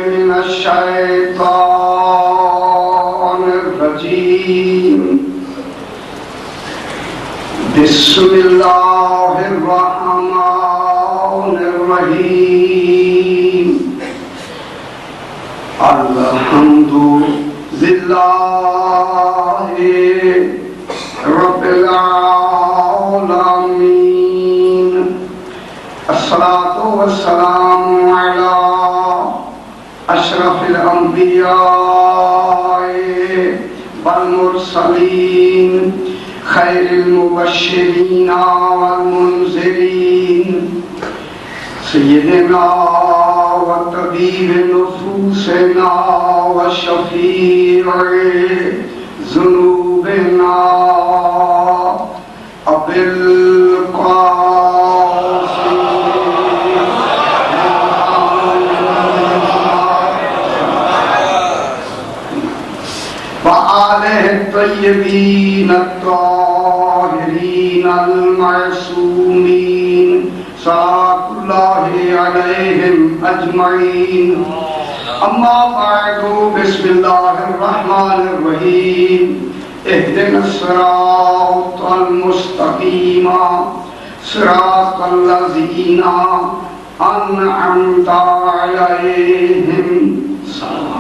من الشیطان الرجیم بسم اللہ الرحمن الرحیم الحمد للہ رب العالمین الصلاة والسلام علی اشرف الانبیاء والمرسلین خیر المبشرین والمنذرین سیدنا وطبیب نفوسنا وشفیع ذنوبنا ابی القاسم وآلہ الطیبین الطاہرین المعصومین صلاة اللہ علیہم اجمعین اما بعد بسم اللہ الرحمن الرحیم اہدنا الصراط المستقیم صراط الذین انعمت علیہم صلی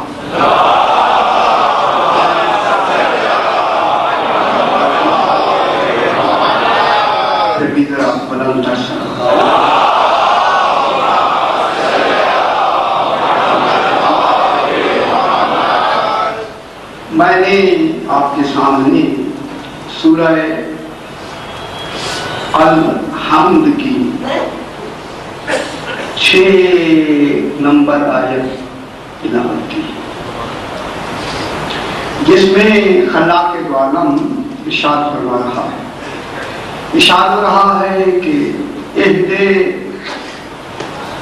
میں نے آپ کے سامنے سورہ الحمد کی 6 نمبر آیت تلاوت کی، جس میں خلاق دو عالم ارشاد فرما رہا ہے، ارشاد ہو رہا ہے کہ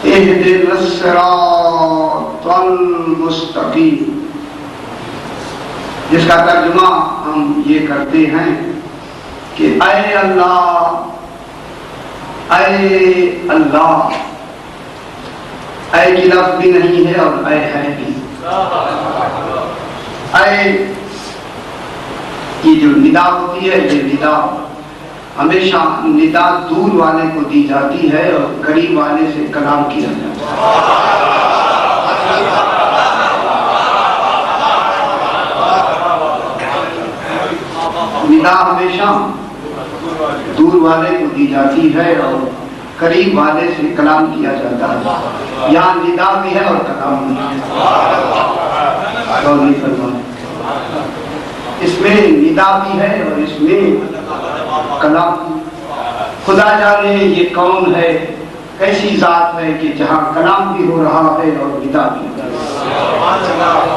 اہدنا الصراط المستقیم، جس کا ترجمہ ہم یہ کرتے ہیں کہ اے اللہ، اے اللہ، اے کی لفظ بھی نہیں ہے اور اے ہے بھی، اے کی جو ندا ہوتی ہے، یہ ندا ہمیشہ ندا دور والے کو دی جاتی ہے اور قریب والے سے کلام کیا جاتا ہے۔ ندا ہمیشہ دور والے کو دی جاتی ہے اور قریب والے سے کلام کیا جاتا ہے۔ یہاں ندا بھی ہے اور کلام بھی ہے۔ اس میں ندا بھی ہے اور اس میں کلام۔ خدا جانے یہ کون ہے، ایسی ذات ہے کہ جہاں کلام بھی ہو رہا ہے اور ندا بھی ہو رہا ہے۔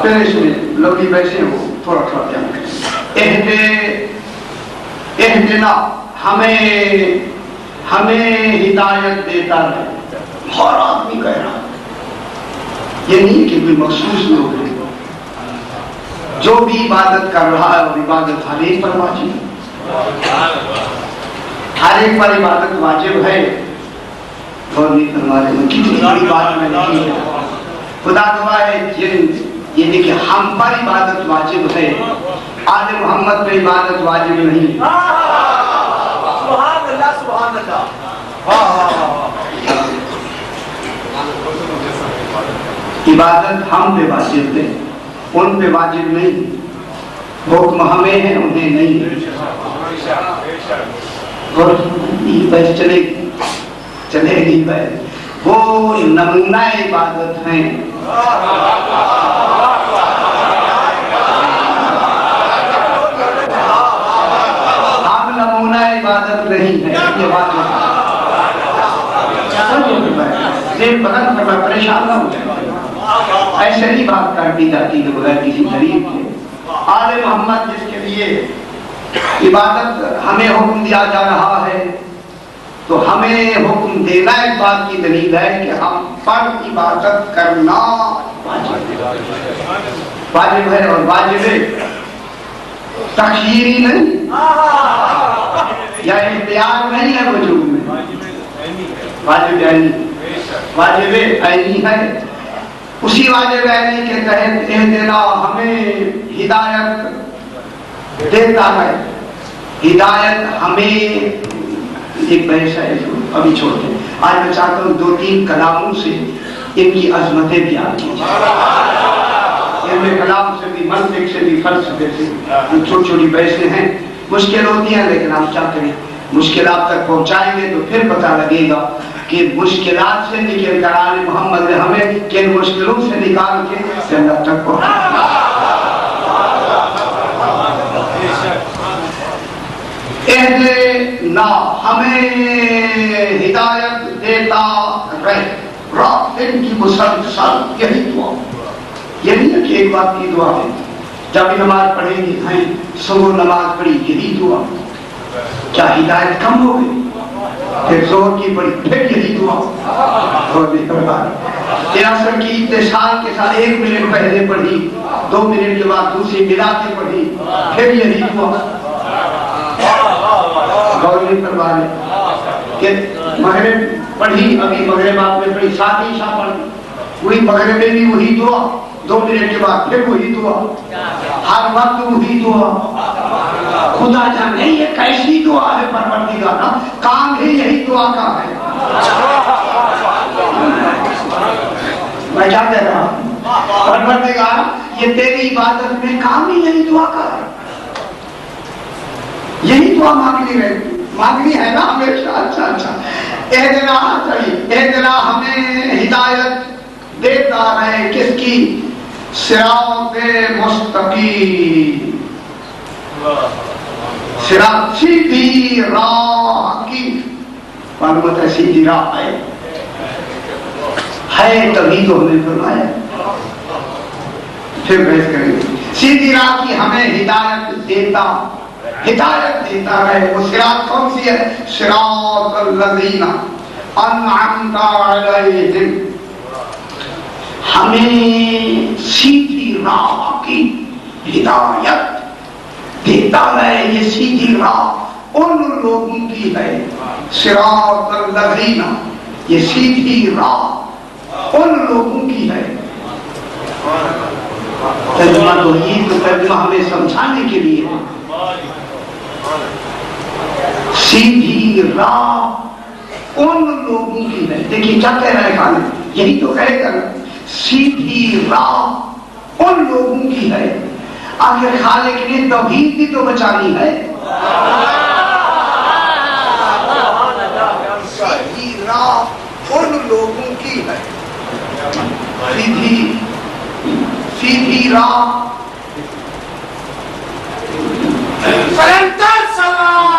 پھر اس میں لوگی ویسے ہو تھوڑا تھوڑا جان کریں۔ اہدنا، ہمیں ہدایت دیتا ہے۔ ہر آدمی کہہ رہا ہے، یہ نہیں کہ کوئی مخصوص لوگ ہیں، جو بھی عبادت کر رہا ہے اور عبادت ہر ایک پر واجب ہے، ہر ایک پر عبادت واجب ہے۔ اور نہیں فرما رہے ہیں کتنی بڑی بات میں نہیں ہے، خدا گواہ ہے، یہ نہیں کہ ہم پر عبادت واجب ہے، آل محمد پہ عبادت واجب نہیں۔ سبحان اللہ، سبحان اللہ۔ عبادت ہم پہ واجب ہے، ان پہ واجب نہیں۔ حکم ہمیں ہے، انہیں نہیں۔ اور بس چلے گی بس، وہ نمونہ عبادت ہیں۔ عبادت نہیں ہے، یہ بات بدن پر میں پریشان نہ ہو جائے، ایسے ہی بات کر دی جاتی ہے بغیر کسی دلیل کے۔ آل محمد جس کے لیے عبادت ہمیں حکم دیا جا رہا ہے، تو ہمیں حکم دینا ایک بات کی دلیل ہے کہ ہم پر عبادت کرنا واجب ہے، اور واجب ہے تخییری نہیں یا اختیار نہیں ہے، وجوب میں واجب عینی ہے۔ اسی واجب عینی کے تحت اہدنا ہمیں ہدایت دیتا ہے. ہدایت ہمیں ایک بحث ہے جو ابھی چھوڑتے ہیں. آج میں چاہتا ہوں 2-3 کلاموں سے ان کی عظمتیں بیان کی جائیں. ان میں کلام سے بھی، منطق سے بھی، فلسفے سے چھوٹی چھوٹی بحثیں ہیں. مشکل ہوتی ہیں لیکن ہم کیا کریں، مشکلات تک پہنچائیں گے تو پھر پتہ لگے گا کہ مشکلات سے نکل کر آل محمد نے ہمیں کن مشکلوں سے نکال کے جنت تک پہنچایا. اہدنا ہمیں ہدایت دیتا رہے. رات دن کی مسلسل یہی دعا. یہ نہیں ہے کہ ایک بات کی دعا ہے، جب بھی نماز پڑھیں گے ہیں صبح نماز پڑھی یہی دعا. کیا ہدایت کم ہو گئی؟ پھر زور کی پڑھی پھر یہی دعا. عصر کی اتصال کے ساتھ 1 منٹ پہلے پڑھی، 2 منٹ کے بعد دوسری ملا کے پڑھی پھر یہی دعا. غور نہیں کروا لیں کہ مغرب پڑھی، ابھی مغرب آپ نے پڑھی، ساتھ ہی عشاء پڑھی، وہی مغرب میں بھی وہی دعا، 2 منٹ کے بعد پھر وہی دعا، ہر وقت وہی دعا. خدا جانے یہ کیسی دعا ہے پروردگار، کام ہی یہی دعا کا ہے. میں کیا کہہ رہا ہوں، پروردگار یہ تیری عبادت میں کام ہی یہی دعا کا ہے. یہی دعا مانگنی ہے نا ہمیشہ. اچھا اہدنا ہمیں ہدایت دیتا رہے. کس کی؟ صراط مستقیم. صراط سیدھی راہ کی. معلومات ہے سیدھی راہ ہے تبھی تو ہمیں فرمایا. پھر بحث کریں گے. سیدھی راہ کی ہمیں ہدایت دیتا رہے. وہ صراط کون سی ہے؟ صراط الذین انعمت علیہم. ہمیں سیدھی راہ کی ہدایت دیتا رہے. یہ سیدھی راہ ان لوگوں کی ہے. صراط الذین، یہ سیدھی راہ ان لوگوں کی ہے. ترجمہ تو یہ تو ترجمہ ہمیں سمجھانے کے لیے ہے. سیدھی راہ ان لوگوں کی ہے. دیکھیے کیا کہہ رہا ہے خالد، یہی تو کہے گا سیدھی راہ ان لوگوں کی ہے. آخر خالق نے توحید بھی تو بچانی ہے. سیدھی راہ ان لوگوں کی ہے. سیدھی راہ سلنٹر سلام.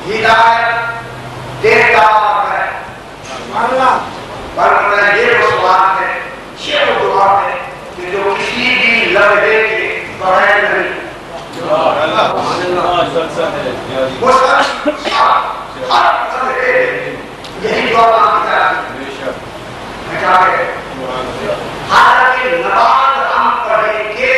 ہدایت دیتا ہے. ورنہ یہ وہ سوال ہے، یہ وہ دعا ہے کہ جو کسی بھی لمحے کے بغیر نہیں. وہ سب ہر لمحے یہی دعا مانگتا ہے. حالانکہ نماز ہم پڑھیں گے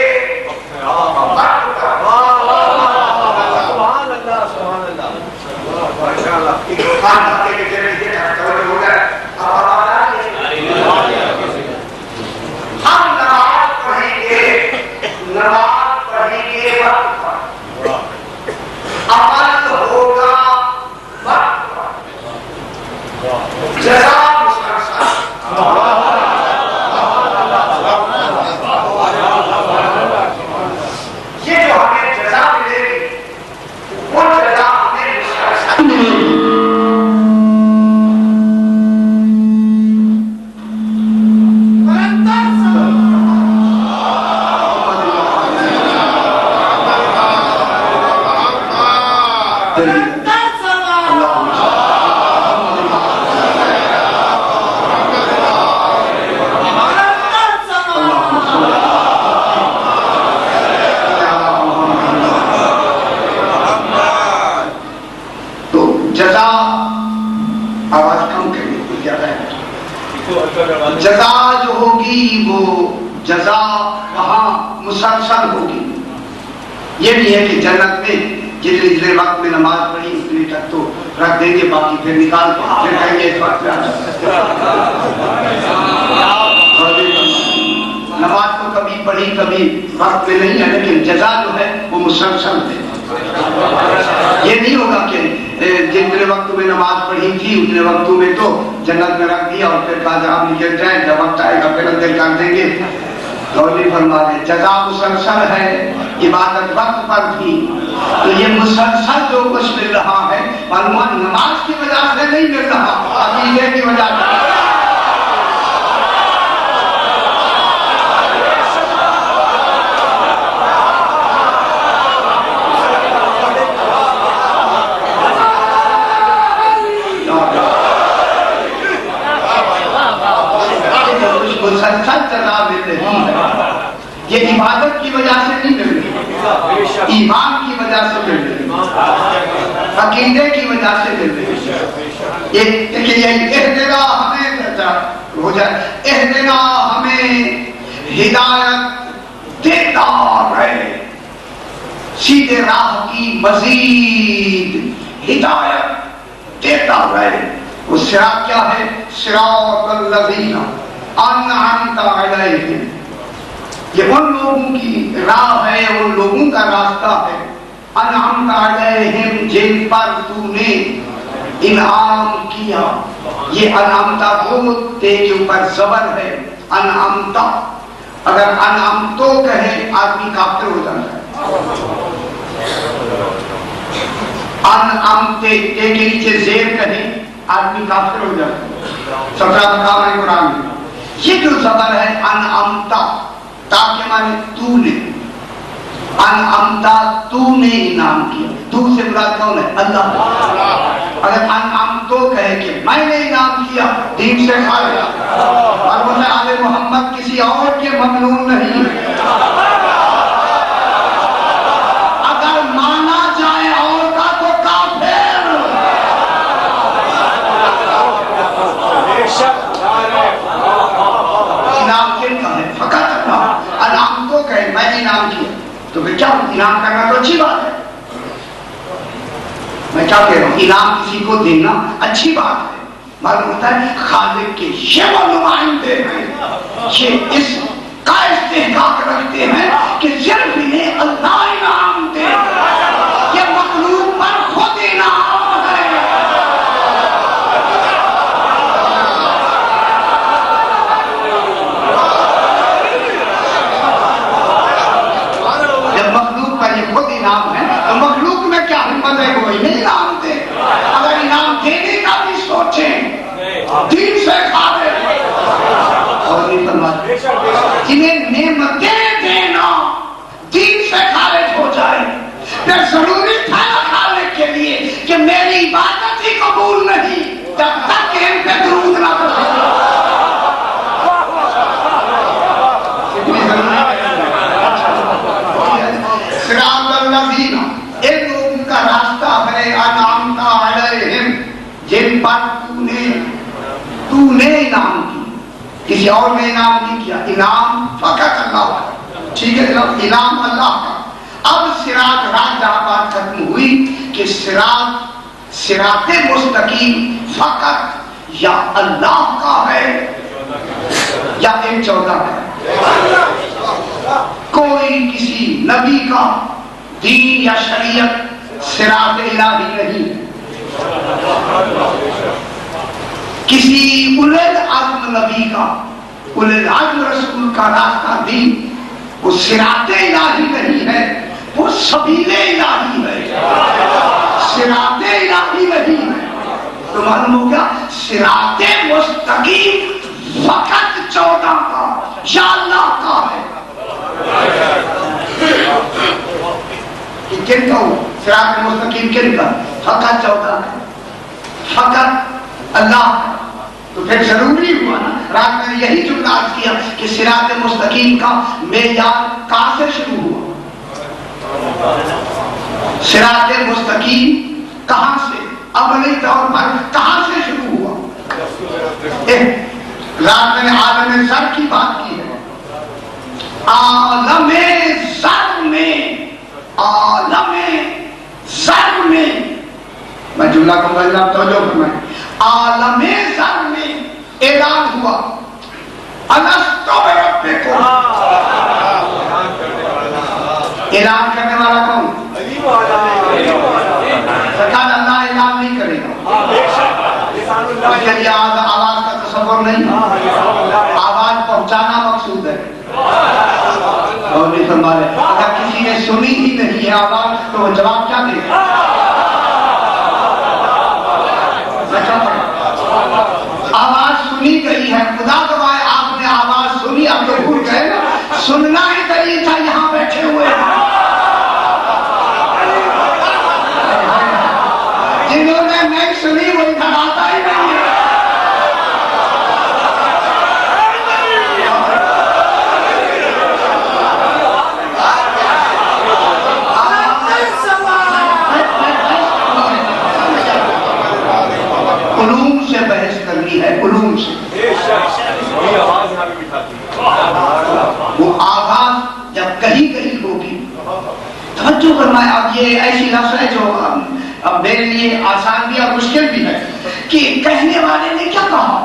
جزا جو ہوگی وہ جزا وہاں مسلسل ہوگی. یہ نہیں ہے کہ جنت میں جتنے وقت میں نماز پڑھی اتنے تک تو رکھ دیں گے، باقی پھر نکال کے پھر کہیں گے اس وقت نماز تو کبھی پڑھی کبھی وقت میں نہیں ہے، لیکن جزا جو ہے وہ مسلسل ہے. یہ نہیں ہوگا کہ جتنے وقت میں نماز پڑھی تھی اتنے وقتوں میں تو جنت میں رکھ دیا اور پھر کہا آپ نکل جائیں، جب وقت آئے گا پھر اندر کر دیں گے. توجہ فرما دیں، جزا مسلسل ہے. عبادت وقت پر تھی تو یہ مسلسل جو کچھ مل رہا ہے معلومات نماز کی وجہ سے نہیں مل رہا، عقیدے کی وجہ سے. یہ عبادت کی وجہ سے نہیں مل رہی، ایمان کی وجہ سے مل رہی، عقیدے کی وجہ سے مل رہی. یہ اہدنا ہمیں ہو جائے، اہدنا ہمیں ہدایت دیتا رہے، سیدھے راہ کی مزید ہدایت دیتا رہے. وہ صراط کیا ہے؟ صراط الذین انعمت علیہم. یہ ان لوگوں کی راہ ہے، ان لوگوں کا راستہ ہے. انعمت علیہم، جن پر تو نے انعام کیا. یہ انعمتا بہت تے کے اوپر زبر ہے. انعمتا اگر انعمتو کہے آدمی کافر ہو جاتا ہے. انعمتے تے کے نیچے زیر کہے آدمی کافر ہو جاتا ہے. 17 مقام ہے قرآن میں. یہ جو زبر ہے انعمتا، تاکہ مانے تو نے، انعمتا تو نے انعام کیا. تو سے مراد کون ہے؟ اللہ. اگر انعمتو کہے کہ میں نے انعام کیا، دین سے خارج. اور وہ آل محمد کسی اور کے ممنون نہیں. اگر مانا جائے اور کا تو کافر. انعام کن کا ہے؟ فقط اللہ. انعام تو کہے میں انعام کیا تو پھر کیا انعام کرنا تو اچھی بات ہے. میں کیا کہہ رہا ہوں، انعام کسی کو دینا اچھی بات ہے. معلوم ہوتا ہے خالق کے یہ وہ نمائندے ہیں، یہ اس کا استحقاق رکھتے ہیں کہ صرف انہیں اللہ انعام دے. یہ مخلوق پر خود انعام ہے. جب مخلوق پر یہ خود انعام ہے تو مخلوق میں کیا ہمت ہے کوئی نہیں انعام دے. اگر انعام دینے کا بھی سوچیں دین سے خارج. اور نہیں فرماتے جنہیں نعمتیں دینا دین سے خارج پر تو نے انعام کی، کسی اور نے انعام نہیں کیا، انعام فقط اللہ کا، ٹھیک ہے جناب، انعام اللہ کا۔ اب صراط راہ جہاں بات ختم ہوئی کہ صراط مستقیم فقط یا اللہ کا ہے یا ایک 14 ہے، کوئی کسی نبی کا دین یا شریعت صراط الہی نہیں ہے، کسی اولو العزم نبی کا، اولو العزم رسول کا راستہ دین وہ صراط الہی نہیں ہے، وہ سبیل الہی ہے، صراط الہی نہیں ہے۔ تو معلوم ہو گیا صراط مستقیم فقط 14 کا یا اللہ کا ہے۔ کن کا ہو صراط مستقیم، کن کا؟ فقط 14 کا، فقط اللہ کا۔ تو پھر ضروری ہوا نا، رات میں نے یہی جملہ عرض کیا کہ صراط مستقیم کا معیار کہاں سے شروع ہوا؟ صراط مستقیم کہاں سے، عملی طور پر کہاں سے شروع ہوا؟ رات میں نے عالم زر کی بات کی ہے، عالم زر میں، عالم زر میں، میں جملہ کو بولنا توجہ فرمائیں، عالم زر میں اعلان ہوا الستو بربکم، اعلان کرنے والا کون؟ سرکار اللہ اعلان نہیں کرے گا، اس کے لیے آواز کا تصور نہیں، آواز پہنچانا مقصود ہے۔ اور نہیں فرما رہے اگر کسی نے سنی ہی نہیں ہے آواز تو وہ جواب کیا دے گا؟ آواز سنی گئی ہے، خدا گواہ آپ نے آواز سنی، آپ تو بھول گئے نا، سننا ہی دلیل تھا یہاں بیٹھے ہوئے جنہوں نے نہیں سنی وہ ادھر آتا ہی نہیں ہے۔ علوم سے بحث کرنی ہے، علوم سے۔ وہ آواز جب کہیں کہیں ہوگی، توجہ فرمائے۔ اب یہ ایسی لفظ ہے جو اب میرے لیے آسان بھی اور مشکل بھی ہے کہ کہنے والے نے کیا کہا،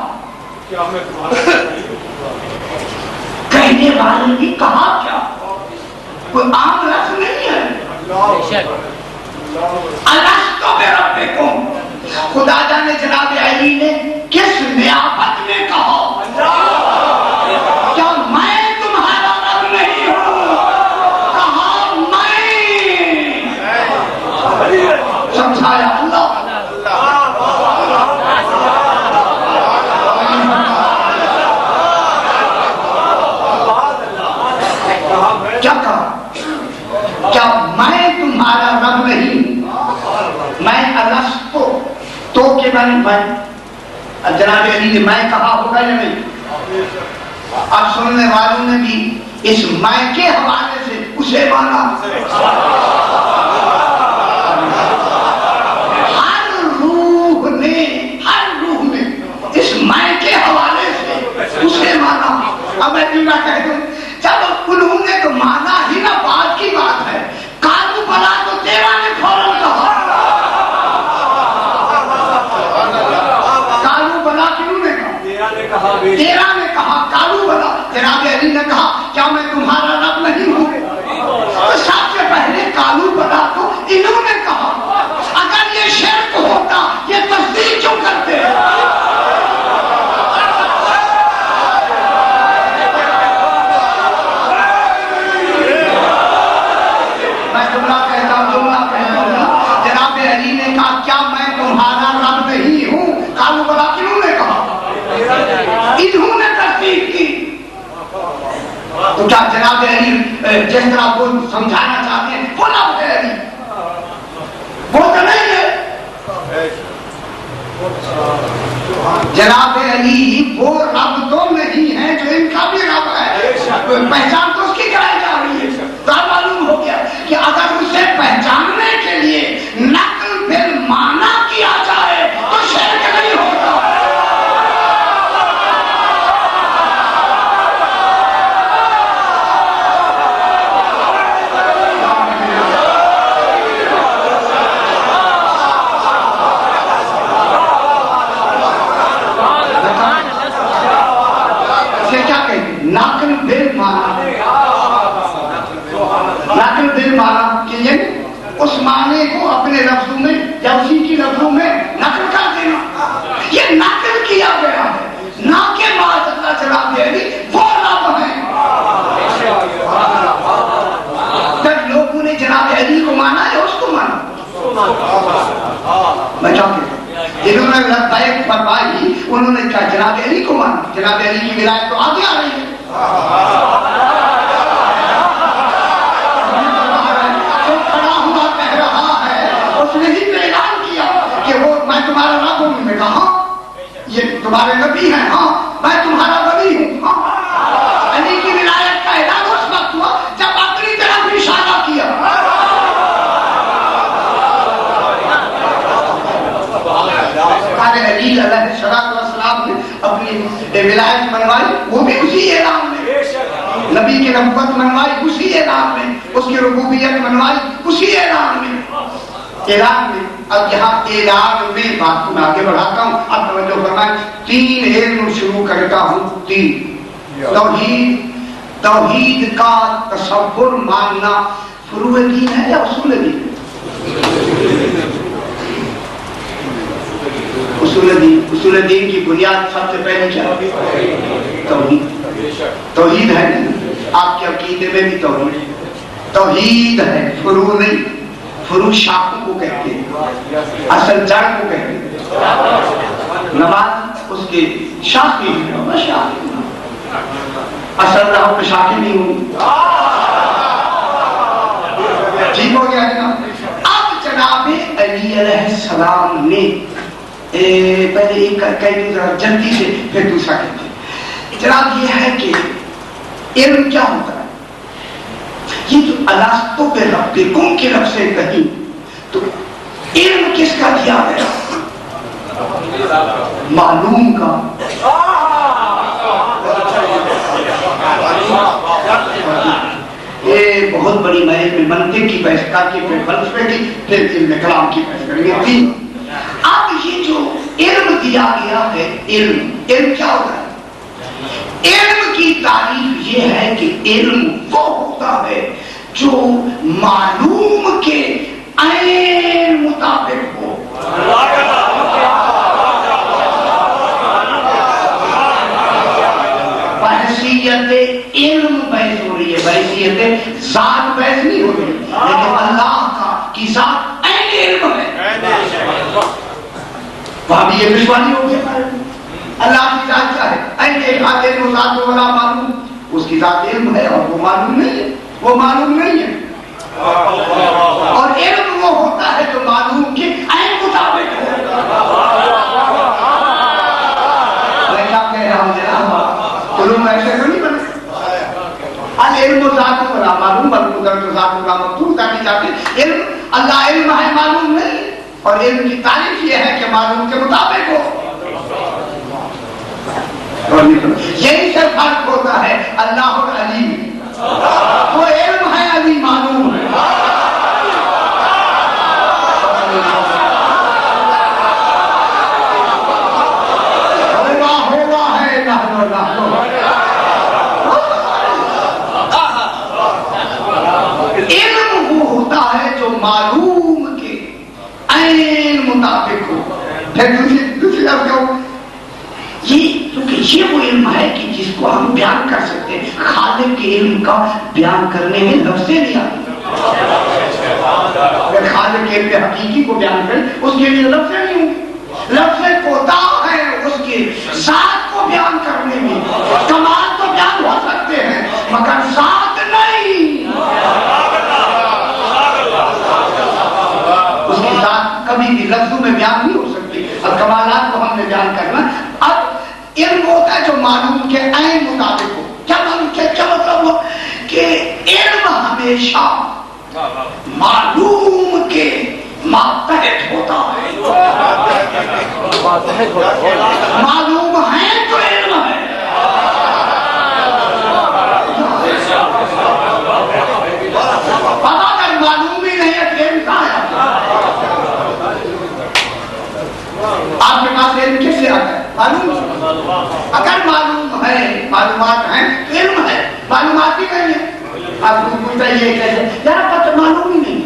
کہنے والے نے کہا کیا، کوئی عام لفظ نہیں ہے۔ الستو بربکم، خدا جانے جناب علی نے کس نیابت میں کہا، کیا میں تمہارا رب نہیں ہوں، کہا میں، سمجھایا اللہ۔ کیا کہا؟ کیا میں تمہارا رب نہیں، میں الستو، تو کے بارے میں جناب علی نے میں کہا ہوگا یا نہیں؟ اب سننے والوں نے بھی اس میں کے حوالے سے اسے مانا، ہر روح نے اس میں کے حوالے سے اسے مانا۔ اب میں جملہ کہہ دوں، جب انہوں نے تو مانا ہی نہ، بات کی بات ہے، کالو بلا تو تیرا نے فوراً کہا، تیرا نے کہا کالو بلا، جناب علی نے کہا کیا میں تمہارا رب نہیں ہوں؟ تو سب سے پہلے کالو بلا تو انہوں نے کہا، اگر یہ شرک ہوتا یہ تصدیق کیوں کرتے؟ میں جملہ کہتا ہوں، جناب علی نے کہا کیا میں تمہارا رب نہیں ہوں؟ کالو بلا کنہوں نے کہا؟ انہوں نے تصدیق کی۔ تو کیا جناب علی جس طرح کو سمجھانا چاہتے ہیں وہ رب ہے علی؟ وہ تو نہیں ہے۔ جناب علی وہ رب تو نہیں ہے جو ان کا بھی رب ہے، پہچان تو اس کی کرائی جا رہی ہے۔ تو معلوم ہو گیا کہ اگر اسے پہچاننے کے لیے نقل پھر مانا کیا جائے تو شرک نہیں میں کیا کہتا ہوں، جنہوں نے لبیک فرمائی انہوں نے کہا جناب علی کو مانا، جناب علی کی ولایت تو آگے آ رہی ہے۔ جو کھڑا ہوا کہہ رہا ہے اس نے ہی اعلان کیا کہ وہ میں تمہارا رب ہوں۔ میں کہا ہاں یہ تمہارے نبی ہیں، ہاں میں تمہارا ولی ہوں۔ ہاں علی کی ولایت کا اعلان اس وقت ہوا جب اپنی طرف اشارہ کیا۔ علی علیہ السلام نے اپنی ولایت منوائی، وہ بھی اسی اعلان میں، نبی کی نبوت منوائی اسی اعلان میں، اس کی ربوبیت منوائی اسی اعلان میں۔ اب یہاں اعلان میں بات میں آگے بڑھاتا ہوں، اب توجہ فرمائیں، 3 علم شروع کرتا ہوں۔ 3 توحید کا تصور ماننا فروع دین ہے یا اصول دین؟ اصول دین کی بنیاد سب سے پہلے کیا ہے؟ توحید ہے۔ آپ کے عقیدے میں بھی توحید ہے، فروع نہیں۔ فروع شاخوں کو کہتے ہیں، اصل جڑ کو کہتے ہیں۔ نماز اس کے شاخیں ہیں، اصل نہ ہو تو شاخیں نہیں ہوں۔ ٹھیک ہو گیا نا؟ اب جناب علی علیہ السلام نے پہلے ایک کہتے ذرا جلدی سے پھر دوسرا کہتے ہیں۔ جناب یہ ہے کہ علم کیا ہوتا ہے؟ یہ جو الستو پہ ربکم کے لفظ سے کہیں تو علم کس کا دیا گیا؟ معلوم کا۔ یہ بہت بڑی محض میں منطق کی بحث کر کے پھر فلسفے کی پھر علم کلام کی بحث کریں گے۔ 3 اب یہ جو علم دیا گیا ہے، علم کیا ہوتا ہے؟ علم کی تعریف یہ ہے کہ علم وہ ہوتا ہے جو معلوم کے عین مطابق ہو۔ بحثیت علم بحث ہو رہی ہے، بحثیت ذات بحث نہیں ہو رہی، لیکن اللہ کی ذات عین علم ہے۔ وہاں بھی یہ دشواری ہو گیا، اللہ کی ذات کیا ہے؟ علم ذات والا معلوم، اس کی ذات علم ہے اور وہ معلوم نہیں ہے، وہ معلوم نہیں ہے۔ اور علم وہ ہوتا ہے جو معلوم کے عین مطابق ہو۔ میں کیا کہہ رہا ہوں جناب؟ علوم ایسے تو نہیں بنے۔ العلم ذات والا معلوم، القدرت ذات والا مقدور، تاکہ جاتے علم اللہ علم ہے معلوم نہیں، اور علم کی تعریف یہ ہے کہ معلوم کے مطابق ہو۔ یہی سے فرق ہوتا ہے اللہ اور علیم، وہ علم ہے، علی معلوم ہے۔ ہوگا ہے علم وہ ہوتا ہے جو معلوم کے عین مطابق ہو۔ پھر دوسری لفظ کہوں، یہ وہ علم ہے کہ جس کو ہم بیان کر سکتے ہیں۔ خالق کے علم کا بیان کرنے میں لفظیں نہیں آتی۔ اگر خالق کے علم حقیقی کو بیان کریں اس کے لیے لفظیں نہیں ہوں گے، لفظیں کوتاہ ہیں اس کے ذات کو بیان کرنے میں۔ کمال تو بیان ہو سکتے ہیں مگر ذات نہیں، اس کی ذات کبھی بھی لفظوں میں بیان نہیں ہو سکتی، اور کمالات کو ہم نے بیان کرنا۔ اب علم ہوتا ہے جو معلوم کے عین مطابق ہو۔ کیا معلوم کیا مطلب ہوا کہ علم ہمیشہ معلوم کے ماتحت ہوتا ہے۔ معلوم ہے تو علم ہے، پتا اگر معلوم ہی نہیں ہے علم کہاں ہے؟ آپ کے پاس علم کس سے آتا ہے؟ معلوم۔ اگر معلوم ہے، معلومات ہیں تو علم ہے، معلومات بھی نہیں ہے۔ آپ کو پوچھتا ہے یہ کیسے؟ یار پتہ معلوم ہی نہیں،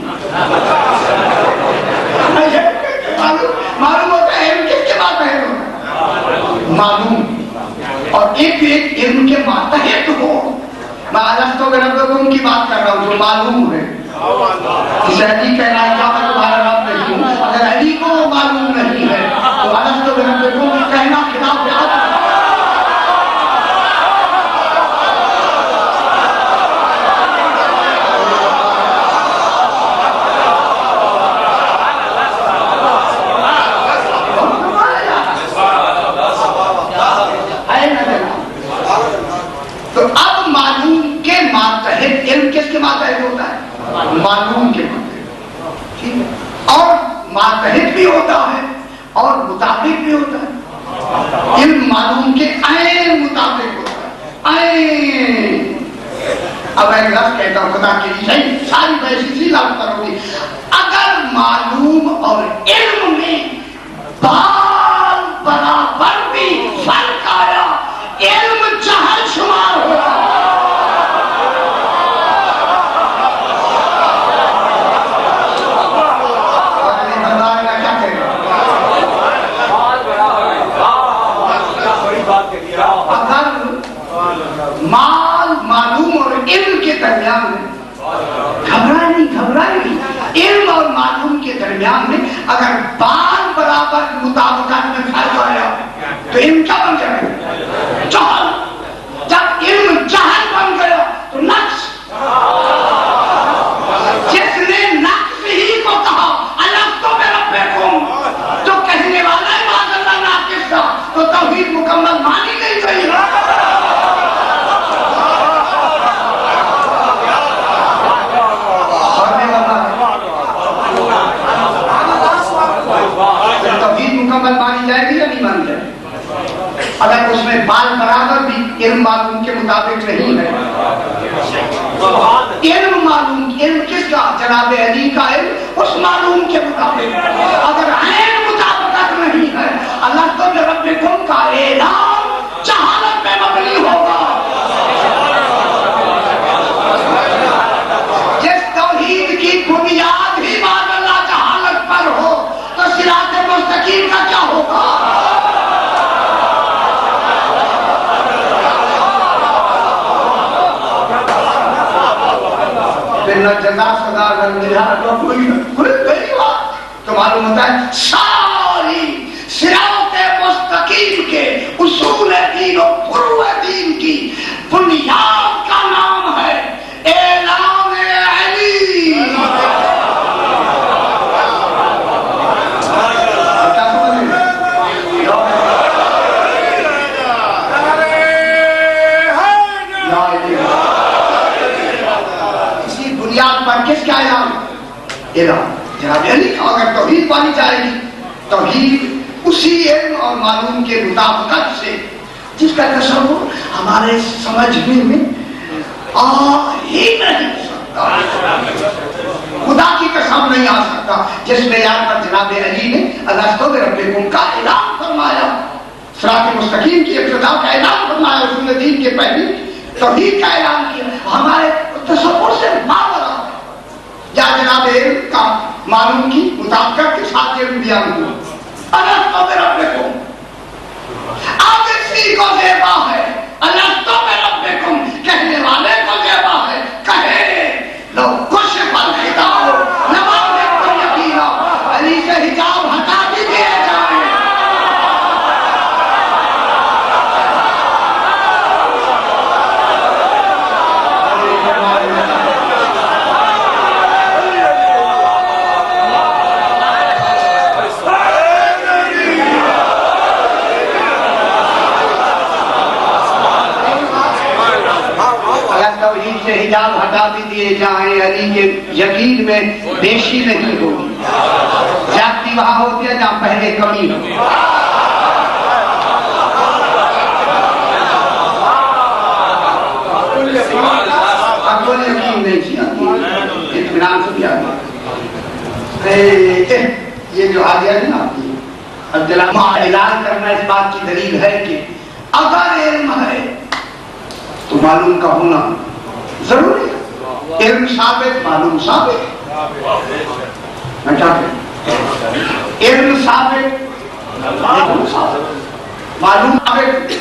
معلوم ہوتا ہے علم کس کے بات ہے؟ معلوم، اور ایک علم کے ماتحت ہو۔ میں الستو بربکم کی بات کر رہا ہوں جو معلوم ہے۔ اسے نہیں کہنا ہے کیا میں تمہارا رب نہیں ہوں، اگر اور مطابق بھی ہوتا ہے، علم معلوم کے عین مطابق ہوتا ہے، عین۔ اب ایک لفظ کہتا ہوں خدا کے لیے، صحیح ساری ویسی سی لفظ کرو گی، اگر معلوم اور علم میں بال برابر بھی فرق آیا، علم جہل شمار ہوگا۔ مال معلوم اور علم کے درمیان میں گھبرائی علم اور معلوم کے درمیان میں اگر بال برابر مطابقت میں فرق آیا تو علم کیا بن جائے؟ جہل۔ جب علم جہل بن گیا تو نقص۔ جس نے نقص ہی کو کہا الستو بربکم، جو کہنے والا ہے معاذ اللہ ناقص تھا، تو توحید مکمل مانی نہیں گئی۔ مکمل مانی جائے گی یا نہیں مانی جائے گی؟ اگر اس میں بال برابر بھی علم معلوم کے مطابق نہیں ہے، علم معلوم، علم کس کا؟ جناب علی کا علم اس معلوم کے مطابق، اگر عین مطابقت نہیں ہے اللہ تو بربکم کا اعلان جہالت پہ مبنی ہوگا۔ جس توحید کی بنیاد ہی معاذ اللہ جہالت پر ہو تو صراط مستقیم کا کیا ہوگا؟ پھر نہ جزا سزا نہ کوئی نہیں بات تو معلوم ہوتا ہے ساری صراط مستقیم کے اصول دین و فروع دین کی بنیاد کا نام ہے اعلان علی۔ کس کا اعلان؟ اعلان جناب علی کا۔ اگر توحید پانی چاہے گی، توحید اسی علم اور معلوم کے مطابقت سے جس کا تصور ہمارے سمجھنے میں آ ہی نہیں سکتا، خدا کی قسم نہیں آ سکتا، جس معیار پر جناب علی نے الستو بربکم کا اعلان فرمایا، صراط مستقیم کی ابتدا کا اعلان فرمایا، اصول دین کے پہلے توحید کا اعلان کیا، ہمارے تصور سے ماورا یا جناب علم کا معلوم کی مطابقت کے ساتھ علم بیان ہوا۔ الستو بربکم اب اسی کو زیبا ہے، الستو بربکم کہنے والے کو زیبا ہے، کہے لو کشف الحجاب لوجدتم یقینا، علی سے حجاب ہٹا بھی دیے جائیں۔ سے حجاب ہٹا بھی دیے جائیں، علی کے یقین میں بیشی نہیں ہوگی، زیادتی وہاں ہوتی ہے جہاں پہلے کمی ہو۔ عقل یقین نہیں سی آتی، اطمینان سے بھی آتی۔ یہ جو آگیا ہے نا عبداللہ اعلان کرنا اس بات کی دلیل ہے کہ اگر علم ہے تو معلوم کا ہونا ضروری ہے، علم ثابت معلوم ثابت، میں کیا کہوں؟ علم ثابت معلوم ثابت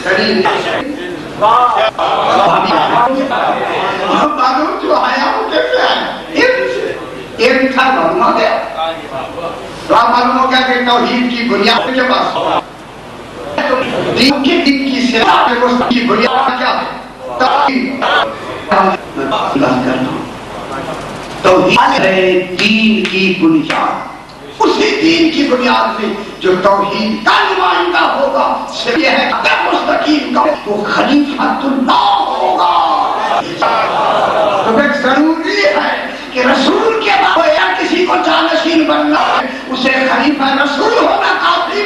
دلیل معلوم جو آیا وہ کیسے آیا؟ علم سے، علم تھا معلوم آ گیا، تو آپ معلوم ہو گیا کہ توحید کی بنیاد کے پاس دین کی صراط کی بنیاد کیا ہے؟ توحید ہے دین کی بنیاد، اسی دین کی بنیاد میں جو توحید کا نمائندہ ہوگا یہ ہے مستقیم کا، وہ خلیفۃ اللہ ہوگا۔ تو پھر ضروری ہے کہ رسول کے بعد یا کسی کو جانشین بننا ہے، اسے خلیفہ رسول ہونا کافی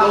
2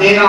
13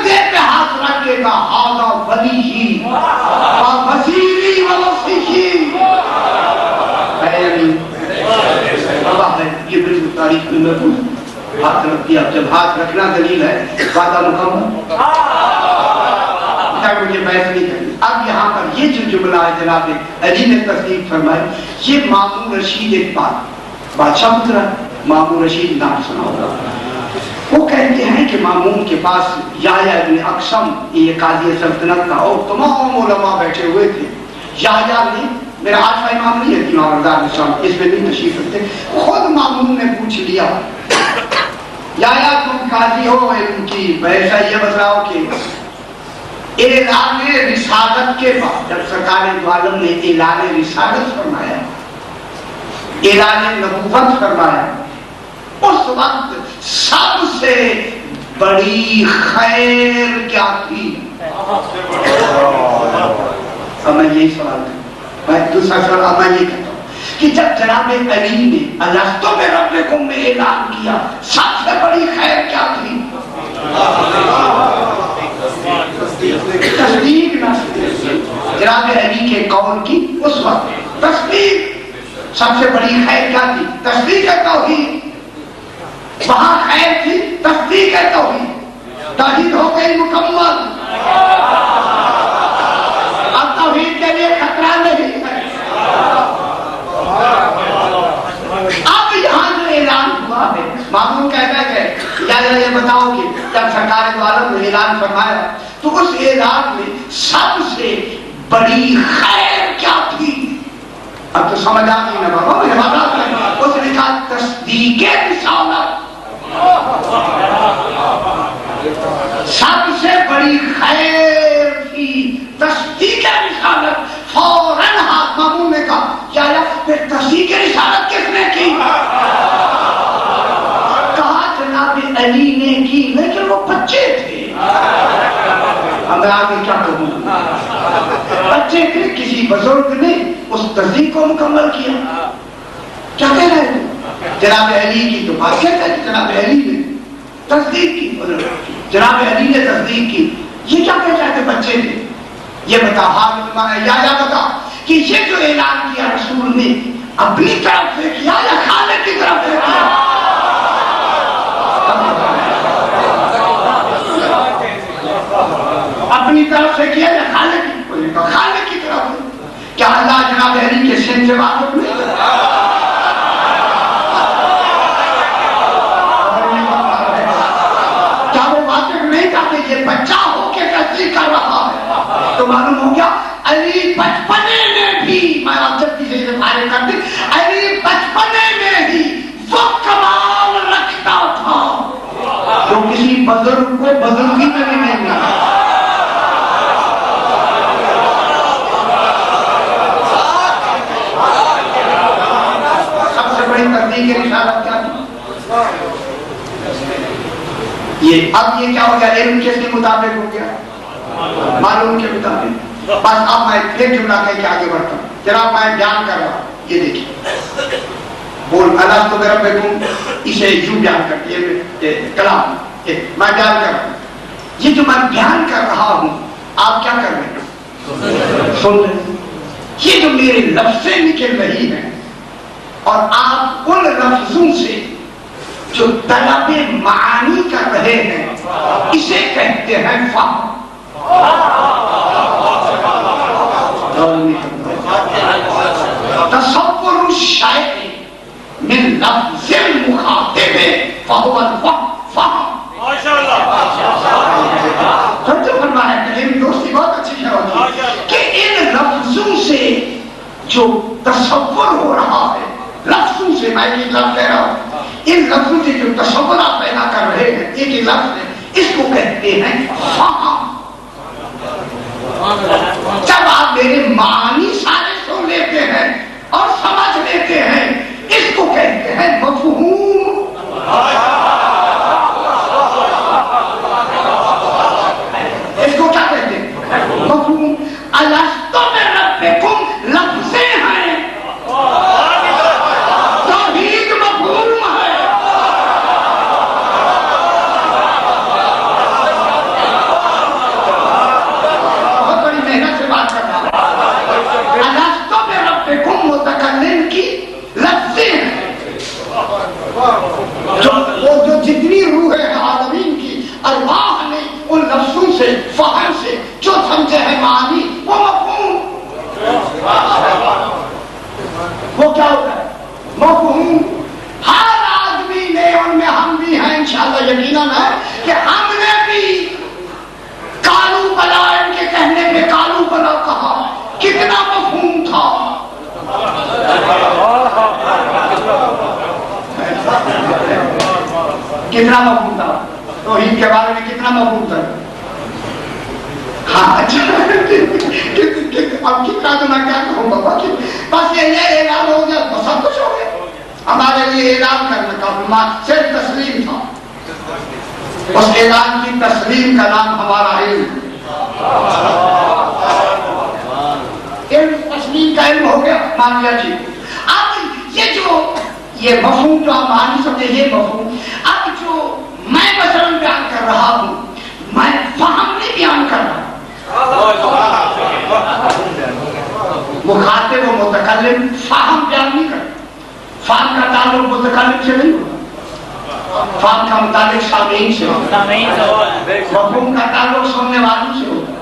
کندھے پہ ہاتھ رکھے گا ہاذا ولی وزیری ونصیحی. اللہ ہے یہ بالکل تاریخ میں محفوظ. ہاتھ رکھ دیا. جب ہاتھ رکھنا دلیل ہے وعدہ مکمل. مجھے بحث نہیں کرنی. اب یہاں پر یہ جو جملہ ہے جناب علی نے تصدیق فرمائی, یہ مامون رشید ایک بادشاہ گزرا, مامون رشید نام سنا ہوگا. وہ کہتے ہیں کہ مامون کے پاس یحییٰ ابن اقسم, یہ قاضی سلطنت کا, اور تمام علماء بیٹھے ہوئے تھے. یحییٰ نے, میرا آج امام نہیں ہے امام رضا نشان, اس میں نہیں تشریف رکھتے, خود مامون نے پوچھ لیا یحییٰ تم قاضی ہو ان کی بحث ہے, یہ بتاؤ کہ اعلان رسالت کے بعد جب سرکار دو عالم نے اعلان رسالت فرمایا, اعلان نبوت فرمایا, اس وقت سب سے بڑی خیر کیا تھی؟ اب میں یہی سوال کروں, میں دوسرا سوال اب میں یہ کہتا ہوں کہ جب جناب علی نے الستو بربکم میں اعلان کیا, سب سے بڑی خیر کیا تھی؟ تصدیق نہ جناب علی کے قول کی اس وقت تصدیق. سب سے بڑی خیر کیا تھی؟ تصدیق توحید. وہاں خیر تھی تصدیق توحید. توحید ہو گئی مکمل, اب توحید کے لیے خطرہ نہیں ہے. اب یہاں جو اعلان ہوا ہے, مامون کہتا ہے کہ یہ بتاؤ کہ جب سرکار دو عالم نے اعلان فرمایا تو اس اعلان میں سب سے بڑی خیر کیا تھی؟ اب تو سمجھ آ گئی نا بابا. اس نے کہا تصدیق رسالت. سب سے بڑی خیر تھی تصدیق رسالت. فوراً ہاتھ مامون نے کہا یا پھر تصدیق رسالت کس نے کی؟ کہا جناب علی نے کی, لیکن وہ بچے تھے. میں آگے کیا کہوں, بچے تھے, کسی بزرگ نے اس تصدیق کو مکمل کیا. کیا کہہ رہے ہیں جناب علی کی تو بات کہتا ہے کہ جناب علی نے تصدیق کی, جناب علی نے تصدیق کی. یہ کیا کہہ رہے تھے بچے تھے؟ یہ بتا حال یا بتا کہ یہ جو اعلان کیا رسول نے اپنی طرف سے کیا یا خالق کی طرف سے کیا؟ اپنی طرف سے کیا یا خالق کی؟ خالق کی طرف سے. کیا اللہ جناب علی کے سن سے واقف نہیں؟ کیا وہ واقف نہیں تھا کہ یہ بچہ ہو کے تصدیق کر رہا ہے؟ تو معلوم ہو گیا علی بچپنے میں بھی, میں آپ جب کسی سے فارغ کرتی, علی بچپنے میں ہی وہ کمال رکھتا تھا جو کسی بزرگ کو بزرگی میں بھی نہیں ملا. سب سے بڑی تصدیق رسالت کیا تھی؟ یہ اب یہ کیا ہو گیا, علم کس کے مطابق ہو گیا؟ معلوم کے مطابق. بس اب میں پھر جملہ کہہ کے آگے بڑھتا ہوں. جناب میں بیان کر رہا ہوں, یہ دیکھیے بول الستو بربکم, اسے یوں بیان کرتی ہے کلام. میں بیان کر رہا ہوں, یہ جو میں بیان کر رہا ہوں آپ کیا کر رہے ہیں؟ سن رہے ہیں. یہ جو میرے لفظیں نکل رہی ہیں اور آپ ان لفظوں سے جو طلب معانی کر رہے ہیں اسے کہتے ہیں فہم. تصور الشیء من لفظ المخاطب فهو الفهم. سمجھو فرمایا کہ میری دوستی بہت اچھی ہے کہ ان لفظوں سے جو تصور ہو رہا ہے, لفظوں سے میں یہ لفظ کہہ رہا ہوں, ان لفظوں سے جو تصور آپ پیدا کر رہے ہیں, ایک ہی لفظ ہے, اس کو کہتے ہیں فہم. جب آپ میرے معنی سارے سن لیتے ہیں اور سمجھ لیتے ہیں, اس کو کہتے ہیں مفہوم. اس کو کیا کہتے ہیں؟ مفہوم. الستو بربکم لفظیں ہیں, توحید مفہوم ہے. کہ ہم نے بھی کالو بلا ان کے کہنے پہ کالو بلا کہا، کتنا مفہوم تھا. کتنا مفہوم تھا توحید کے بارے میں، کتنا مفہوم تھا. ہاں اچھا اب کتنا تو میں کیا کہوں بابا، بس یہ اعلان ہو گیا تو سب کچھ ہو گیا. ہمارے لیے اعلان کرنے کا صرف تسلیم تھا. اس اعلان کی تسلیم کا نام ہمارا علم. تسلیم کا علم ہو گیا، مان لیا جی. اب یہ مفہوم جو آپ مانی سمجھے، یہ مفہوم اب جو میں مثلاً بیان کر رہا ہوں، میں فہم نہیں بیان کر رہا. مخاطب و متکلم فہم بیان نہیں کرتا. فہم کا تعلق متکلم سے نہیں ہوتا، فہم کا متعلق سامعین سے ہوتا، مفہوم کا تعلق سننے والوں سے ہوتا،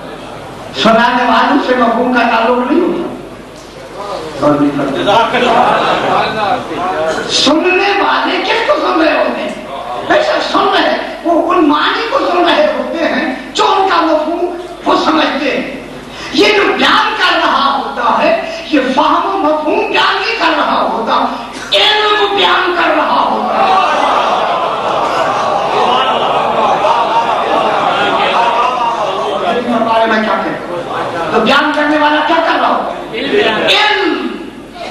سنانے والوں سے مفہوم کا تعلق نہیں ہوتا. سننے والے کس کو سن رہے ہوتے ہیں؟ ایسا سن رہے وہ ان معنی کو سن رہے ہوتے ہیں جو ان کا مفہوم وہ سمجھتے ہیں. یہ جو بیان کر رہا ہوتا ہے یہ فہم و مفہوم بیان نہیں کر رہا ہوتا، علم بیان کر رہا ہوتا ہے. میں کیا کہتا تو بیان کرنے والا کیا کر رہا ہوتا ہے؟ علم.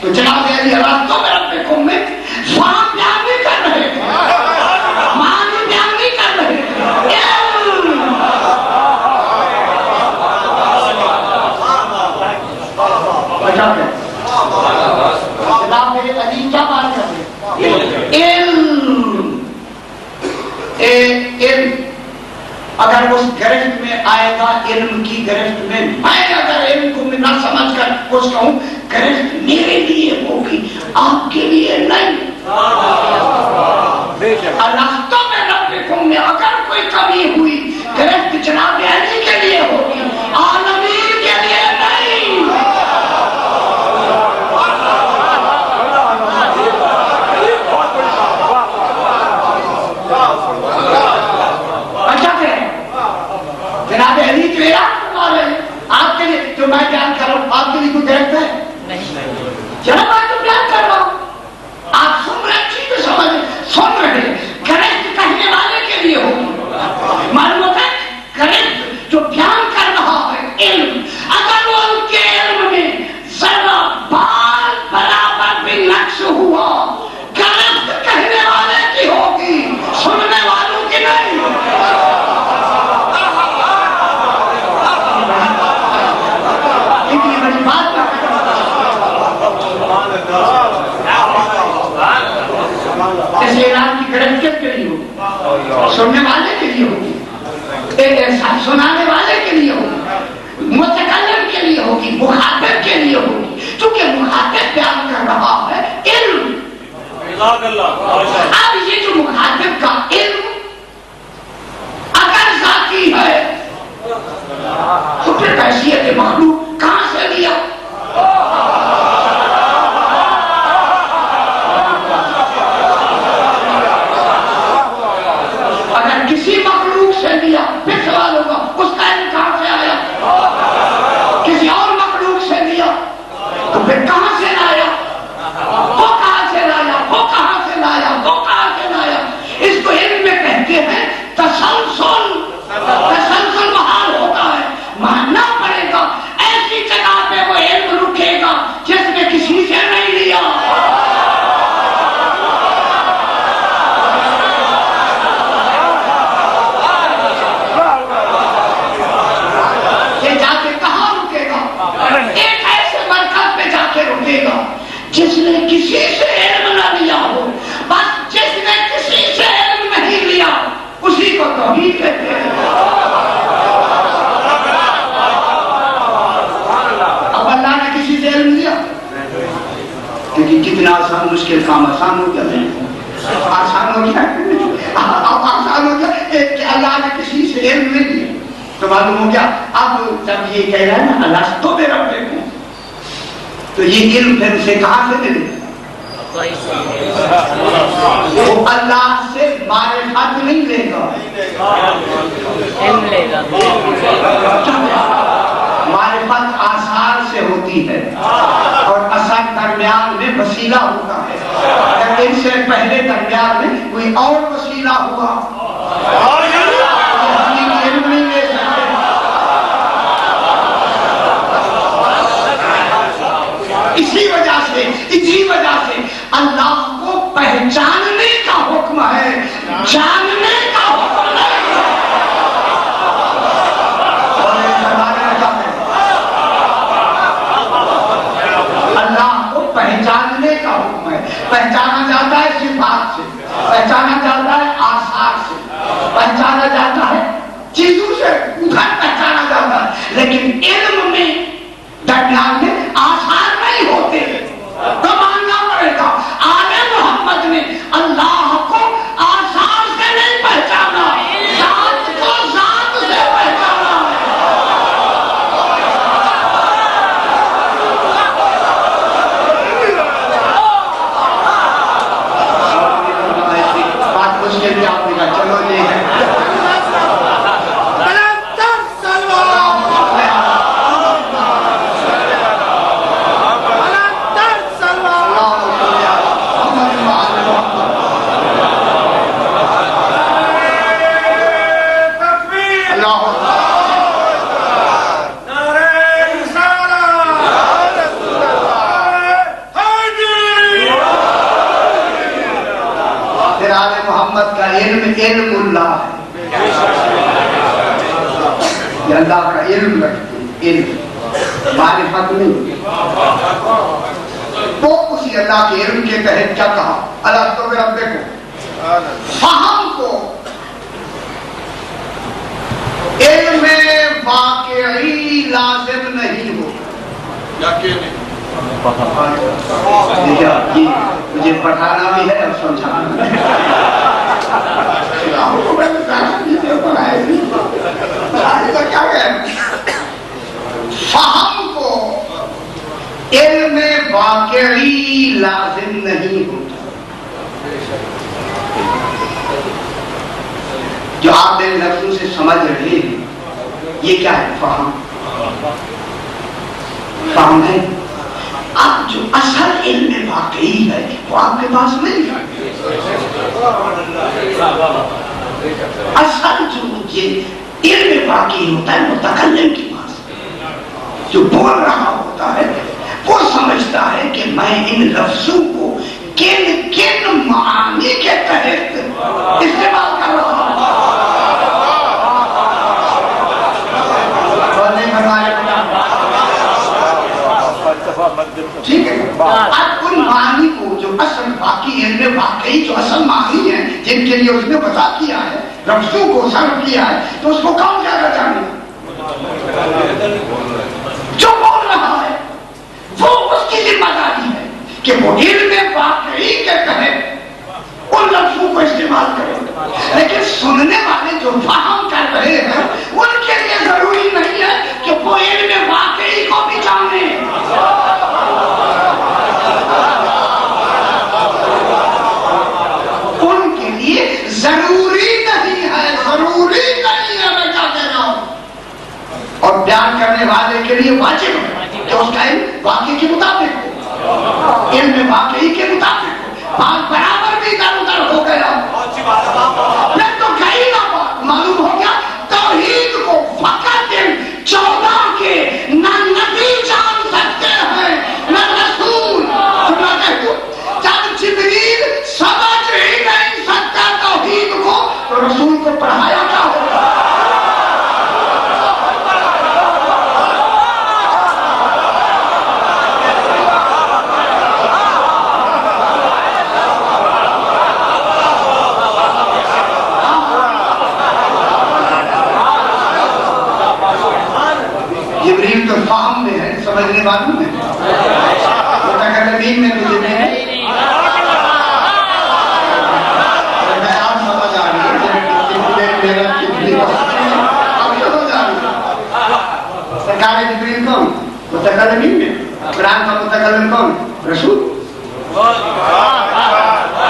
تو جناب علی راستوں میں رب کو میں فہم بیان نہیں کر رہے، معنی بیان نہیں کر رہے، علم. جناب علی کیا بات کر رہے؟ علم. علم اگر اس گرفت میں آئے گا، علم کی گرفت میں میں اگر علم کو نہ سمجھ کر کچھ کہوں، گرفت میرے لیے ہوگی، آپ کے لیے نہیں. راستوں میں ربکم میں اگر کوئی کمی ہوئی، گرفت جناب علی کے لیے ہوگی، عالمین کے لیے نہیں. جناب علی کے لیے آپ کے لیے جو میں بیان کر رہا ہوں، آپ کے لیے کوئی گرفت ہے؟ جناب میں تو بیان کر رہا ہوں، آپ سن رہے چیز سن رہے. گرفت کہنے والے کے لیے ہوگی. معلوم ہوتا ہے گرفت جو بیان کر رہا ہے علم، اگر وہ ان کے علم میں ذرا بال برابر بھی نقص ہوا، گرفت کہنے والے کی ہوگی، سننے والوں کی نہیں. اس اعلان کی گرفت کس کے لیے ہوگی؟ سننے والے کے لیے ہوگی، سنانے والے کے لیے ہوگی، متکلم کے لیے ہوگی، مخاطب کے لیے ہوگی. چونکہ مخاطب بیان کر رہا ہے علم. اب یہ جو مخاطب کا علم اگر ذاتی ہے تو پھر حیثیت مخلوق کہاں سے لیا؟ اگر کسی مخلوق سے لیا پھر سوال ہوگا اس کا علم کہاں سے آیا؟ کسی اور مخلوق سے لیا تو پھر کہاں سے لایا؟ وہ کہاں سے لایا؟ وہ کہاں سے لایا؟ وہ کہاں سے لایا؟ اس کو علم میں کہتے ہیں تسلسل. تسلسل بحال ہوتا ہے، ماننا پڑے گا ایسی جگہ پہ وہ علم رکے گا جس نے کسی سے نہیں لیا. یہ جا کے کہاں رکے گا؟ ایک ایسے مرکز پہ جا کے رکے گا جس نے کسی سے علم نہ لیا ہو. بس جس نے کسی سے علم نہیں لیا اسی کو توحید کہتے ہیں. اب اللہ نے کسی سے علم لیا کیونکہ کتنا آسان مشکل کام آسان ہو گیا. آسان ہو گیا، اب آسان ہو گیا کہ اللہ نے کسی سے علم نہیں لیا تو معلوم ہو گیا. اب جب یہ کہہ رہا ہے نا اللہ تو میرا دیکھوں، تو یہ علم پھر اسے کہاں سے ملے؟ وہ اللہ سے معرفت نہیں لے گا، علم لے گا۔ معرفت آثار سے ہوتی ہے اور اثر درمیان میں وسیلہ ہوتا ہے۔ اگر ان سے پہلے درمیان میں کوئی اور وسیلہ ہوا علم نہیں لے سکتے۔ اسی وجہ سے اللہ کو پہچاننے کا حکم ہے، جاننے کا حکم نہیں ہے۔ اللہ کو پہچاننے کا حکم ہے۔ پہچانا جاتا ہے صفات سے، پہچانا جاتا ہے آثار سے، پہچانا جاتا ہے چیزوں سے، ادھر پہچانا جاتا ہے، لیکن علم میں درمیان میں آثار نہیں ہوتے، تو ماننا پڑے گا آل محمد نے اللہ کو آثار سے نہیں پہچانا، ذات کو ذات سے پہچانا۔ بات مشکل بھی آپ نے کہا، چلو یہ ہے علم اللہ ہے، یہ اللہ کا علم رکھتے ہیں، علم معرفت نہیں۔ وہ اسی اللہ کے علم کے تحت کیا کہا؟ اللہ تو پھر اب دیکھو فہم کو علم واقعی لازم نہیں ہو۔ مجھے پڑھانا بھی ہے اور سمجھانا بھی ہے۔ فہم کو علم واقعی لازم نہیں ہوتا۔ جو آپ میرے لفظوں سے سمجھ رہے ہیں یہ کیا ہے؟ فہم ہے۔ اب جو اصل علم واقعی ہے وہ آپ کے پاس نہیں ہے۔ اصل جو یہ علم واقعی ہوتا ہے متکلم کے پاس، جو بول رہا ہوتا ہے وہ سمجھتا ہے کہ میں ان لفظوں کو کن کن معانی کے تحت استعمال کر رہا ہوں۔ ٹھیک ہے، اب ان معانی کو جو اصل باقی علم واقعی جو اصل معانی ہیں جن کے لیے اس نے وضع کیا ہے، لفظوں کو صرف کیا ہے، تو اس کو کون زیادہ جانے؟ جو بول رہا ہے وہ اس کی ذمہ داری ہے کہ وہ علم واقعی کے تحت ان لفظوں کو استعمال کرے، لیکن سننے والے جو فہم کر رہے ہیں ان کے لیے ضروری نہیں ہے کہ وہ علم واقعی کو بھی جانے۔ ان کے لیے ضروری نہیں ہے میں کیا کہہ رہا ہوں، اور بیان کرنے والے کے لیے واجب ہے کہ اس کا علم واقعی کے مطابق ہو، علم واقعی کے مطابق ہو۔ بات برابر بھی ادھر ادھر ہو گیا پھر تو کہیں نہ معلوم ہو گیا توحید کو فقط 14 کے نہ نبی جان سکتے ہیں نہ رسول۔ جب جبریل سمجھ ہی نہیں سکتا توحید کو تو رسول کو پڑھایا کیا ہوگا؟ جبریل تو فہم میں ہے، سمجھنے والوں میں متکلمین میں تو جبریل سمجھ آ رہی ہے۔ سرکار جبریل کون؟ متکلمین میں۔ قرآن کا متکلم کون؟ رسول۔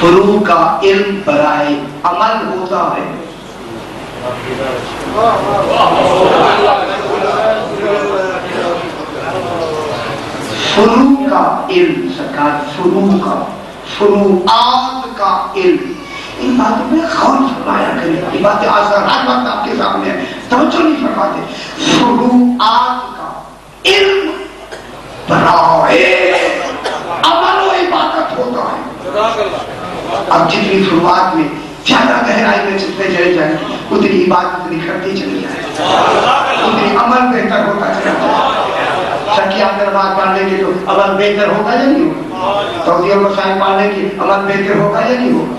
فروع کا علم برائے عمل ہوتا ہے. فروع کا علم سرکار، فروع کا، فروعات کا علم، ان باتوں میں غور فرمایا کریں. یہ باتیں آسان ہر وقت آپ کے سامنے ہیں، توجہ نہیں فرماتے. فروعات کا علم برائے عمل و عبادت ہوتا ہے. اب جتنی فروعات میں زیادہ گہرائی میں چلتے چلے جائیں اتنی عبادت نکھرتی چلی جائے، اتنی عمل بہتر ہوتا چلا جائے. شکی آپ نماز پڑھنے کے تو عمل بہتر ہوگا یا نہیں ہوگا؟ توضیح المسائل پڑھنے کے عمل بہتر ہوگا یا نہیں ہوگا؟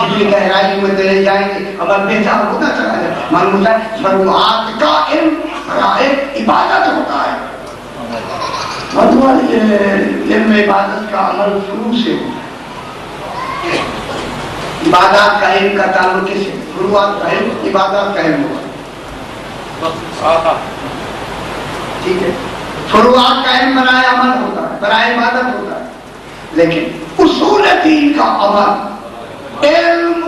جتنی گہرائی میں چلے جائیں گے عمل بہتر ہوتا چلا جائے. معلوم ہوتا ہے فروعات کا علم برائے عبادت ہوتا ہے. علم عبادت کا عمل شروع سے ہوتا ہے. عبادات کا علم کا تعلق کس ہے؟ فروعات کا علم عبادات کا علم ہوتا ہے. ٹھیک ہے، فروعات کا علم برائے عمل ہوتا ہے، برائے عبادت ہوتا ہے. لیکن اصول دین کا عمل علم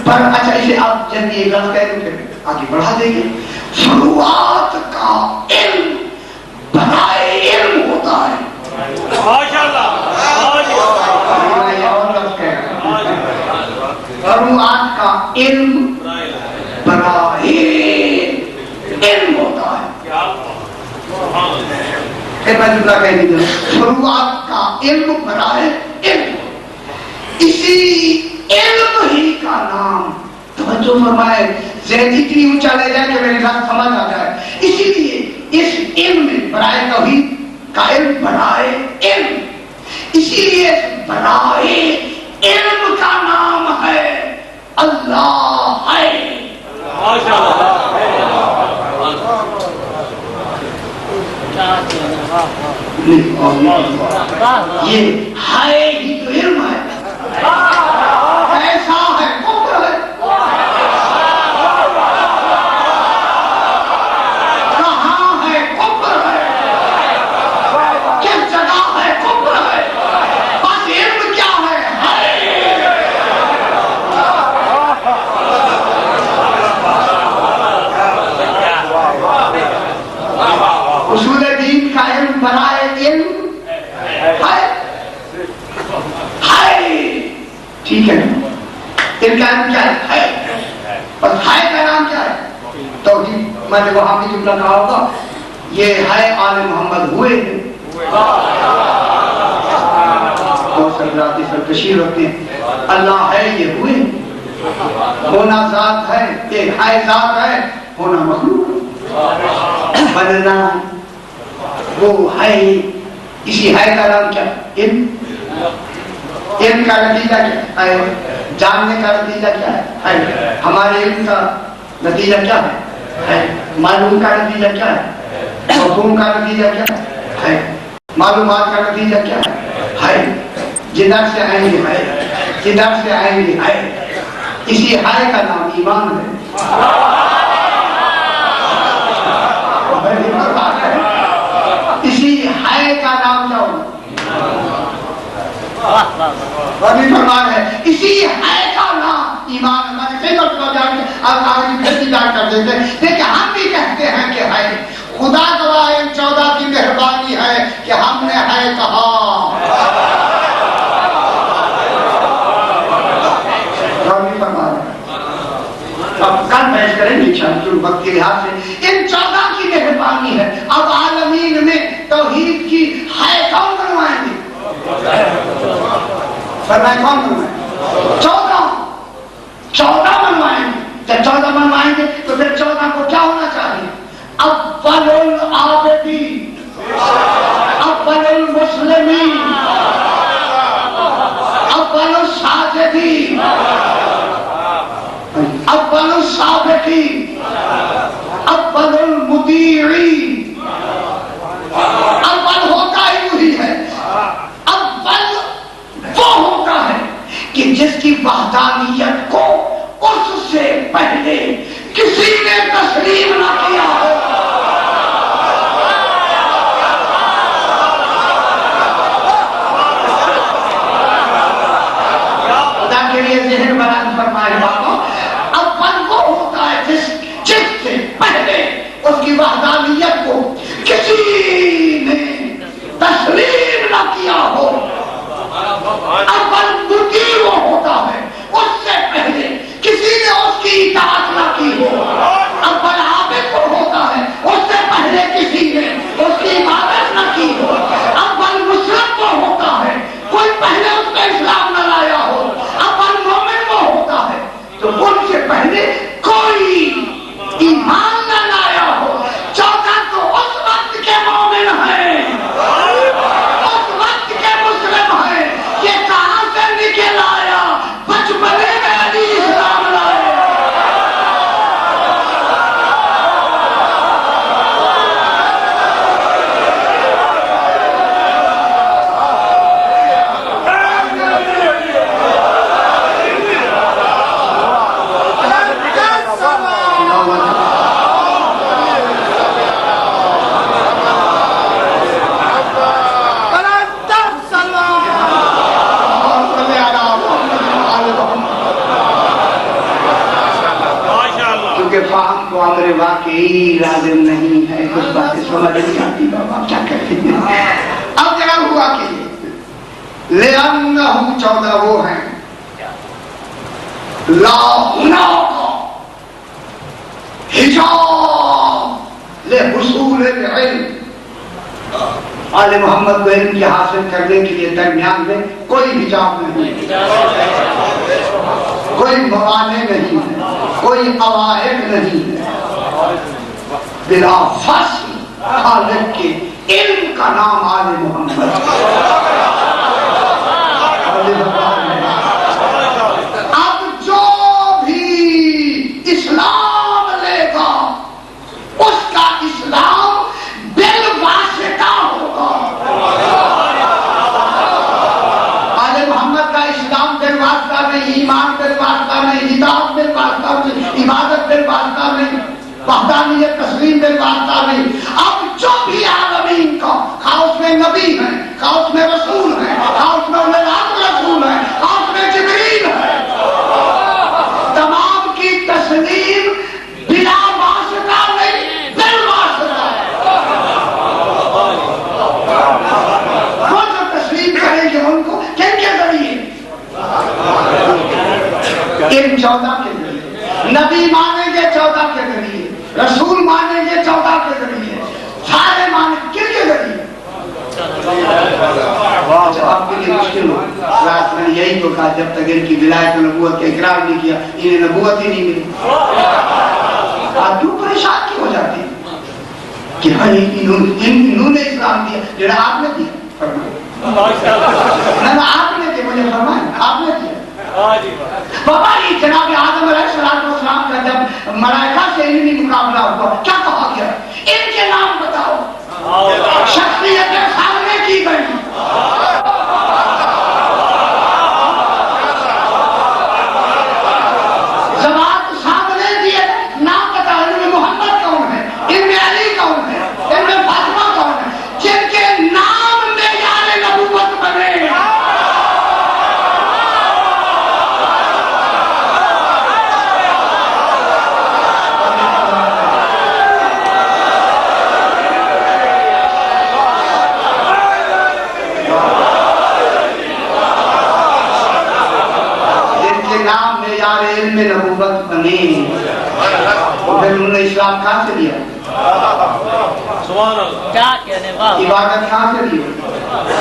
پر، اچھا اسے آپ جب یہ لفظ کہہ دیں پھر آگے بڑھا دیں گے. فروعات کا علم برائے علم ہوتا ہے. فروعات کا علم برائے علم ہوتا ہے. فروعات کا علم برائے علم، اسی علم ہی کا نام، توجہ فرمائے ذہن اتنی اونچا لے جائے کہ میری بات سمجھ آ جائے. اسی لیے اس علم میں برائے توحید کا علم برائے علم، اسی لیے برائے علم کا نام ہے اللہ ہے. یہ ہے ہی تو علم ہے. ایسا ہے کفر ہے. کہاں ہے کفر ہے؟ کس جگہ ہے کفر ہے؟ بس علم کیا ہے؟ اصول دین کا علم برائے علم ہے. ٹھیک ہے، ان کا علم کیا ہے؟ بس ہے کا نام کیا ہے؟ توحید. میں نے وہاں بھی جملہ کہا ہوگا، یہ ہے آل محمد ہوئے ہیں. بہت سر سرکشی رکھتے ہیں. اللہ ہے یہ ہوئے، ہونا ذات ہے، یہ ہے ذات ہے، ہونا مخلوق بننا وہ ہے. اسی ہے کا نام کیا؟ علم. علم کا نتیجہ کیا ہے؟ جاننے کا نتیجہ کیا ہے؟ ہمارے علم کا نتیجہ کیا ہے؟ معلوم کا نتیجہ کیا ہے؟ مفہوم کا نتیجہ کیا ہے؟ معلومات کا نتیجہ کیا ہے؟ جدھر سے آئیں گے ہے، جدھر سے آئیں گے ہے. اسی ہے کا نام ایمان ہے. اسی ہے کا نام کیا ہوگا؟ فرمان ہے. اسی ہے کا نام ایمان. آپ آگے پھر بیان کر دیتے ہیں. لیکن ہم بھی کہتے ہیں کہ ہے. خدا گواہ ان 14 کی مہربانی ہے کہ ہم نے ہے کہا. اب کل بحث کریں گے انشاءاللہ وقت کے لحاظ سے. ان 14 کی مہربانی ہے. اب عالمین میں توحید کی ہے کون بنوائیں گے؟ فرمائے کون بنوائیں؟ 14 بنوائیں گے. جب 14 بنوائیں گے تو پھر 14 کو کیا ہونا چاہیے؟ اول العابدین، اول المسلمین، اول الساجدین، اول السابقین، اول المطیعین. اول ہوتا ہی وہی ہے. اول وہ ہوتا ہے کہ جس کی وحدانیت کو اس سے پہلے کسی نے تسلیم نہ کیا ہو. پہلے اس کی وحدانیت کو کسی نے تسلیم نہ کیا ہو، اول مطیع وہ ہوتا ہے، اس سے پہلے کسی نے اس کی اطاعت نہ کی ہو، اول عابد وہ ہوتا ہے، اس سے پہلے کسی نے اس کی عبادت نہ کی ہو، اول مسلم وہ ہوتا ہے، کوئی پہلے اس کا اسلام نہ لایا ہو، اول مومن وہ ہوتا ہے تو ان سے پہلے کوئی ایمان نہ لایا ہو، چوتھا تو اس وقت کے مومن ہیں، اس وقت کے مسلم ہیں، یہ کہاں سے نکل آیا؟ بچپنے میں علی اسلام لائے۔ فہم کو امر واقعی لازم نہیں ہے، کچھ باتیں سمجھ نہیں آتی، بابا کیا کرتے ہیں۔ اب ذرا ہوا کہ لِأَنَّهُ 14 وہ ہیں لا هُنَاكَ حجاب لحصول العلم، آل محمد کو علم کی حاصل کرنے کے لیے درمیان میں کوئی حجاب نہیں، کوئی موانع نہیں ہے، کوئی قواعد نہیں ہے، بلا فصل خالق کے علم کا نام آل محمد۔ اب جو بھی اسلام لے گا اس کا اسلام بالواسطہ ہوگا۔ آل محمد کا اسلام بالواسطہ نہیں، ایمان بالواسطہ نہیں، اطاعت بالواسطہ نہیں، عبادت بالواسطہ نہیں، وحدانیت تسلیم بالواسطہ نہیں۔ اب جو بھی عالمین کا خواہ اس میں نبی ہے، خواہ اس میں رسول ہے، خواہ اس میں رسول ہے، خواہ اس میں جبریل ہے، تمام کی تسلیم بلا واسطہ نہیں، بالواسطہ۔ وہ جو تسلیم کریں گے ان کو کن کے ذریعے؟ ان 14 کے ذریعے، نبی مانیں گے 14 کے ذریعے، رسول مانیں گے 14 کے ذریعے، سارے مانیں کن کے ذریعے؟ آپ کے لیے مشکل ہو، رات میں یہی تو کہا جب تک ان کی ولایت و نبوت کا اقرار نہیں کیا انہیں نبوت ہی نہیں ملی۔ آپ کیوں پریشان کیوں ہو جاتے ہیں کہ بھائی انہوں نے اسلام دیا، جڑا آپ نے دیا، آپ نے دیا، مجھے فرمائیں آپ نے دیا۔ بابا یہ جناب آدم علیہ السلام کا جب ملائکہ سے علمی مقابلہ ہوا کیا کہا گیا؟ ان کے نام بتاؤ، شخصیتیں سامنے کی گئی، زبان سامنے دیے، نام بتاؤ، ان میں محمد کون ہے، ان میں علی کون ہے، ان میں فاطمہ کون ہے، جن کے نام معیار نبوت بنے۔ نام معیار علم نبوت بنے، تو پھر انہوں نے اسلام کہاں سے لیا؟ عبادت کہاں سے لیا؟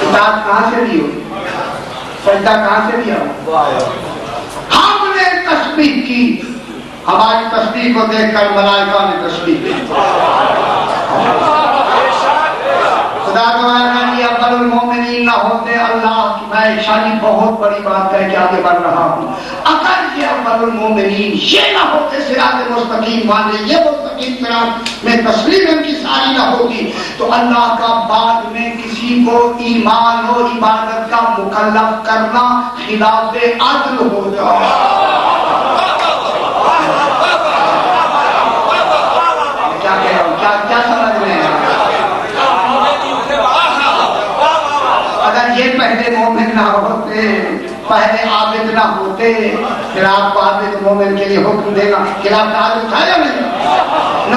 اطاعت کہاں سے لیا؟ سجدہ کہاں سے لیا؟ ہم نے تسبیح کی، ہماری تسبیح کو دیکھ کر ملائکہ نے تسبیح کی۔ خدا گواہ یہ اول المومنین نہ ہوتے اللہ کی، میں شانی بہت بڑی بات ہے کہ آگے بڑھ رہا ہوں، اگر یہ اول المومنین یہ نہ ہوتے صراط مستقیم والے، یہ مستقیم صراط میں تسلیم ان کی ساری نہ ہوتی تو اللہ کا بعد میں کسی کو ایمان اور عبادت کا مکلف کرنا خلاف عدل ہو جائے۔ کیا کہہ رہا ہوں، کیا سمجھ رہے ہیں؟ اگر یہ پہلے مومن نہ ہوتے، پہلے عابد نہ ہوتے، پھر آپ کو عابد مومن کے لیے حکم دینا خلاف عادت اٹھایا نہیں، نہ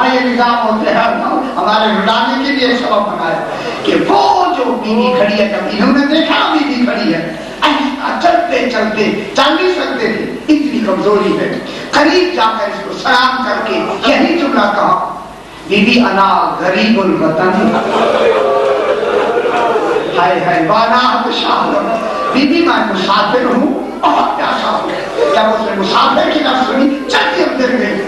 وہاں یہ نظام ہوتے ہیں ہمارے رلانے کے لیے ایک سبب بنایا کہ وہ جو بیوی کھڑی ہے، جب انہوں نے دیکھا بیوی کھڑی ہے، چلتے چلتے چل نہیں سکتے تھے، اتنی کمزوری ہے، قریب جا کر اس کو سلام کر کے یہی جملہ کہا، بی بی انا غریب الوطن، ہائے ہائے وانا شاہد، بی بی میں مسافر ہوں، بہت پیاسا ہوں۔ جب اس نے مسافر کی لفظ سنی چلتی اندر گئی،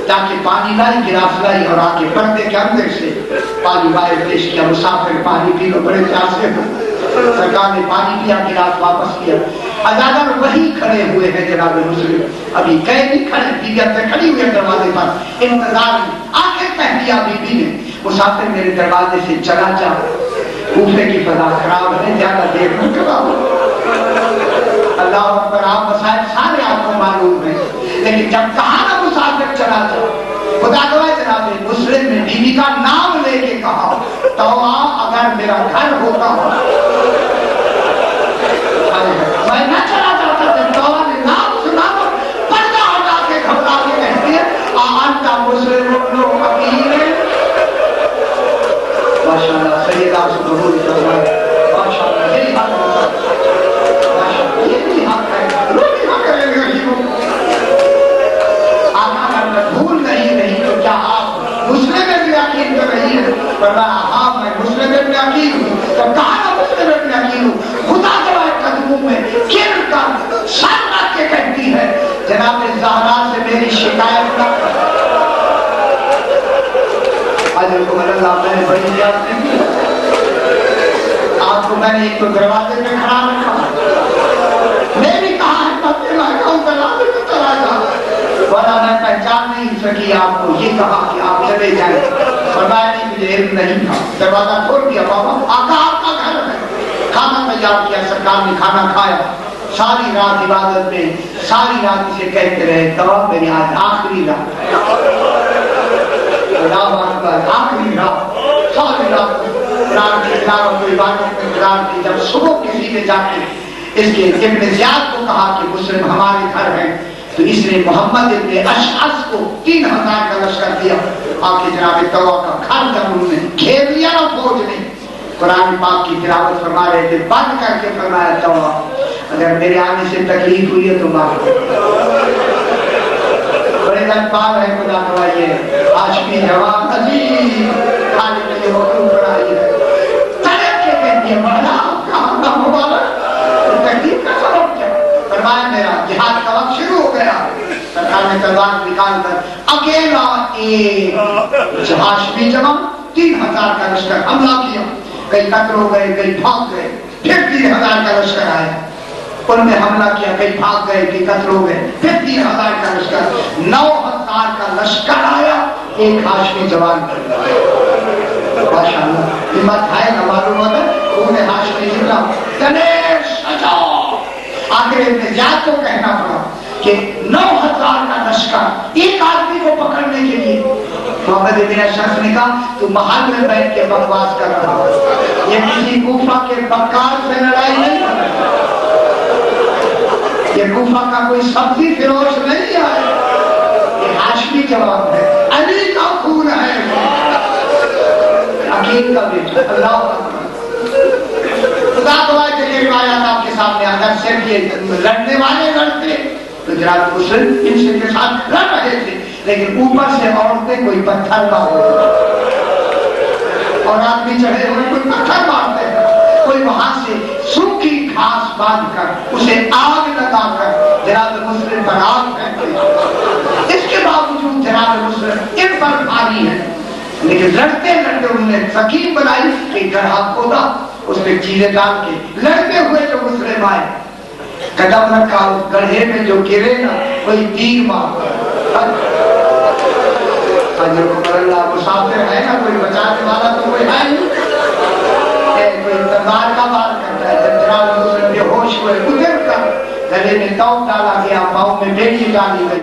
جا کے پانی لائی، گلاس لائی اور آ کے پردے کے اندر سے پانی باہر پیش کیا، مسافر پانی پی لو بڑے پیاسے ہو۔ سرکار نے پانی پیا، گلاس واپس کیا، اجازر وہی کھڑے ہوئے ہیں جناب مسلم، ابھی کہیں نہیں کھڑے، بیوی اندر کھڑی ہوئی ہے دروازے پر انتظار میں، آخر کہہ دیا بیوی نے، مسافر میرے دروازے سے چلا جا، کوفے کی فضا خراب ہے، زیادہ دیر نہ کرو۔ اللہ اکبر، آپ مسائل سارے آپ کو معلوم ہیں، لیکن جب کہا نا مسافر چلا جا، خدا گواہ جناب مسلم نے بیوی کا نام لے کے کہا، تو اگر میرا گھر ہوتا ہو میں نہ چلا جاتا، جب توبہ نے نام سنا تو پردہ ہٹا کے گھبرا کے کہتی ہے آنٹا مسلم لوگ فقیر ہے۔ ماشاءاللہ سیدہ سے قبول فرمائے، ماشاءاللہ یہی حق ہے، ماشاءاللہ یہی حق ہے، روٹی نہ کرے غریبوں۔ آقا اگر میں بھول نہیں رہی تو کیا آپ مسلم میں بھی یقین کر رہی ہے؟ فرمایا ہاں میں مسلم میں بھی یقین ہوں۔ تو کہا نا مسلم میں بھی یقین ہوں، خدا کے قدموں میں گر کر سر رکھ کے کہتی ہے جناب زہرا سے میری شکایت نہ کر۔ حضرت اللہ میں نے بڑی یاد نہیں، آپ کو میں نے ایک تو دروازے میں کھڑا رکھا، میں بھی کہا ہے پتے لگا دروازے میں چلا جا، ورنہ میں پہچان نہیں سکی آپ کو، یہ کہا کہ آپ چلے جائیں، فرمایا نہیں مجھے علم نہیں تھا، دروازہ کھول دیا، بابا آقا آپ کا گھر ہے، کھانا تیار کیا، سرکار نے کھانا کھایا، ساری رات عبادت میں، ساری رات اسے کہتے رہے تو میری آج آخری رات، اللہ اکبر، آخری رات، ساری رات قرآن کی تلاوت و عبادت میں قرار دی۔ جب صبح کسی نے جا کے اس کے ابن زیاد کو کہا کہ مسلم ہمارے گھر ہیں، تو اس نے محمد ابن اشعث کو 3000 کا لشکر دیا، آپ کے جناب طوا کا گھر جب انہوں نے گھیر لیا نا فوج نے، قرآن پاک کی تلاوت فرما رہے تھے، بند کر کے فرمایا طوا اگر میرے آنے سے تکلیف ہوئی ہے تو معاف بڑے دن پال ہے خدا گواہی ہے، ہاشمی جواب عظیم خالق کے حکم پر آئی ہے، تڑپ کے کہتی ہے مولا کہاں کا مبارک، تکلیف کا سبب کیا؟ فرمایا میرا جہاد کا وقت شروع ہو گیا، سرکار نے تلوار نکال کر اکیلا ایک ہاشمی جوان 3000 کا لشکر حملہ کیا، کئی قتل ہو گئے، کئی بھاگ گئے، پھر 3000 کا لشکر آیا، ان میں حملہ کیا، کئی بھاگ گئے، کئی قتل ہو گئے، پھر 3000 کا لشکر، 9000 کا لشکر آیا ایک ہاشمی جوان پر۔ ماشاءاللہ ہمت ہے نہ معلوم ہوتا خون ہاشمی جملہ تنے سجاؤ۔ آخر ابن زیاد کو کہنا پڑا کہ 9000 کا لشکر ایک آدمی کو پکڑنے کے لیے، محمد ابن اشعث نے کہا تو محل میں بیٹھ کے بکواس کر رہا ہے، یہ کسی کوفہ کے بکار سے لڑائی نہیں کر رہا، یہ کوفہ کا کوئی سبزی فروش نہیں ہے، یہ ہاشمی جواب ہے، علی کا خون ہے، عقیل کا بیٹا، اللہ اکبر۔ خدا گواہ کے لیے روایات آپ کے سامنے اگر صرف یہ لڑنے والے لڑتے تو جناب مسلم ان سے کے ساتھ لڑ رہے تھے، لیکن اوپر سے عورتیں کوئی پتھر مارتے اور آدمی چڑھے ہوئے کوئی پتھر مارتے ہیں، کوئی وہاں سے سوکھی گھاس باندھ کر اسے آگ لگا کر جناب مسلم پر آگ پھینکتے، اس کے باوجود جناب مسلم ان پر بھاری ہے، لیکن لڑتے لڑتے انہوں نے سکین بنائی کہ گڑھا کھودا، اس میں چیزیں ڈال کے لڑتے ہوئے جو مسلم آئے، قدم رکھا اس گڑھے میں جو گرے نا کوئی تیر مارتا، اللہ مسافر ہے نا، کوئی بچانے والا تو کوئی ہے نہیں، کوئی تلوار کا وار کرتا ہے، جب جناب مسلم بے ہوش ہوئے ادھر کر گلے میں توپ ڈالا گیا، پاؤں میں بیڑی ڈالی گئی۔